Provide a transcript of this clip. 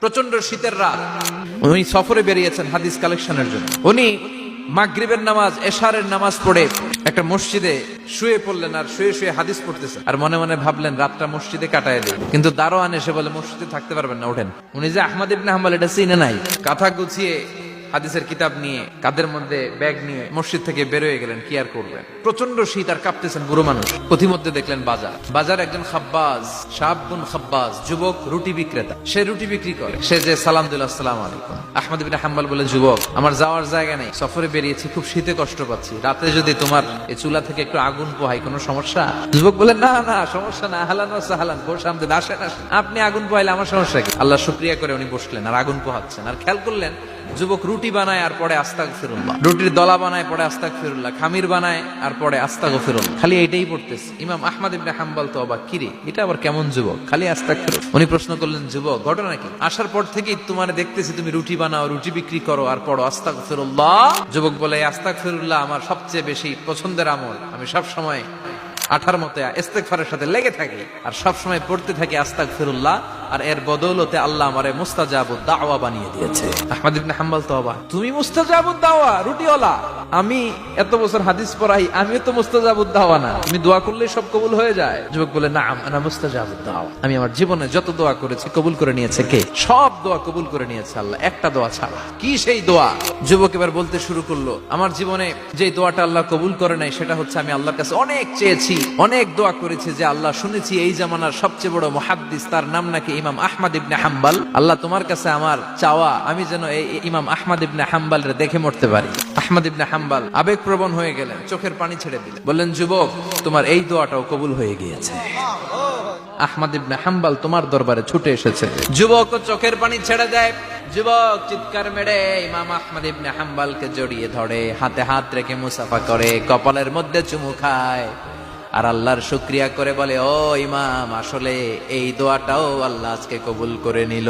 প্রচন্ড শীতের রাত, উনি সফরে বেরিয়েছেন হাদিস কালেকশনের জন্য। উনি মাগরিবের নামাজ, এশারের নামাজ পড়ে একটা মসজিদে শুয়ে পড়লেন, আর শুয়ে শুয়ে হাদিস পড়তেছেন, আর মনে মনে ভাবলেন রাতটা মসজিদে কাটায় দিই। কিন্তু দারোয়ান এসে বলে মসজিদে থাকতে পারবেন না, ওঠেন। উনি যে আহমদ ইবনে হাম্বল এটা চিনে নাই, কাঁথা গুছিয়ে হাদিসের কিতাব নিয়ে কাঁধের মধ্যে ব্যাগ নিয়ে মসজিদ থেকে বেরোয় গেলেন। কি আর করবেন, প্রচন্ড শীত, আর কাঁপতেছেন বুড়ো মানুষ। পথিমধ্যে দেখলেন বাজার একজন খাব্বাজ, শাবুন খাব্বাজ, যুবক রুটি বিক্রেতা। সে রুটি বিক্রি করে। সে যে সালাম দিল, আসসালামু আলাইকুম। আহমদ ইবনে হাম্বল বলে, যুবক আমার যাওয়ার জায়গা নেই, সফরে বেরিয়েছি, খুব শীতে কষ্ট পাচ্ছি, রাতে যদি তোমার এই চুলা থেকে একটু আগুন পোহাই কোনো সমস্যা? যুবক বলে, না না সমস্যা না, আহলান ওয়া সাহলান, বসে আমদের আসেন আসেন, আপনি আগুন পোহাইলে আমার সমস্যা কি? আল্লাহ শুকরিয়া করে উনি বসলেন আর আগুন পোহাচ্ছেন। আর খেয়াল করলেন যুবক রুটি বানায় আর পরে আস্তাগফিরুল্লাহ, রুটির দলা বানায় পরে আস্তাগফিরুল্লাহ, খামির বানায় আর পরে আস্তাগফিরুল্লাহ, খালি এটাই পড়তেছে। ইমাম আহমদ ইবনে হাম্বল তো অবাক, কিরে এটা আবার কেমন যুবক, খালি আস্তাগফিরুল্লাহ। উনি প্রশ্ন করলেন, যুবক ঘটনা কি? আসার পর থেকেই তোমার দেখতেছি তুমি রুটি বানাও, রুটি বিক্রি করো আর পড়ো আস্তাগফিরুল্লাহ। যুবক বলে, আস্তাগফিরুল্লাহ আমার সবচেয়ে বেশি পছন্দের আমল, আমি সব সময় আঠার মতো ইস্তেগফারের সাথে লেগে থাকি আর সব সময় পড়তে থাকি আস্তাগফিরুল্লাহ, আর এর বদৌলতে আল্লাহ আমারে মুস্তাজাবুদ দাওয়া বানিয়ে দিয়েছে। আহমদ ইবনে হাম্বল তো অবাক, তুমি মুস্তাজাবুদ দাওয়া, রুটিওয়ালা? আমি এত বছর হাদিস পড়াই, আমিও তো মুস্তাজাবুদ দাওয়া না, তুমি দোয়া করলে সব কবুল হয়ে যায়? যুবক বলে, না আনা মুস্তাজাবুদ দাওয়া, আমি আমার জীবনে যত দোয়া করেছি কবুল করে নিয়েছে কে? সব দোয়া কবুল করে নিয়েছে আল্লাহ, একটা দোয়া ছাড়া। কি সেই দোয়া? যুবক এবার বলতে শুরু করলো, আমার জীবনে যে দোয়াটা আল্লাহ কবুল করে নাই সেটা হচ্ছে আমি আল্লাহর কাছে অনেক চেয়েছি, অনেক দোয়া করেছি যে আল্লাহ, শুনেছি এই জামানার সবচেয়ে বড় মুহাদ্দিস, তার নাম নাকি ইমাম আহমদ ইবনে হাম্বল। আল্লাহ তোমার কাছে আমার চাওয়া, আমি যেন এই ইমাম আহমদ ইবনে হাম্বলরে দেখে মরতে পারি। আহমদ ইবনে হাম্বল আবেগপ্রবণ হয়ে গেলেন, চোখের পানি ছেড়ে দিলেন, বললেন, যুবক তোমার এই দোয়াটাও কবুল হয়ে গিয়েছে। আহমদ ইবনে হাম্বল তোমার দরবারে ছুটে এসেছে। যুবক চোখের পানি ছেড়ে দেয়। যুবক চিৎকার মেরে ইমাম আহমদ ইবনে হাম্বলকে জড়িয়ে ধরে, হাতে হাত রেখে মুসাফা করে, কপালের মধ্যে চুমু খায় আর আল্লাহর শুকরিয়া করে বলে, ও ইমাম, আসলে এই দোয়াটাও আল্লাহ আজকে কবুল করে নিল।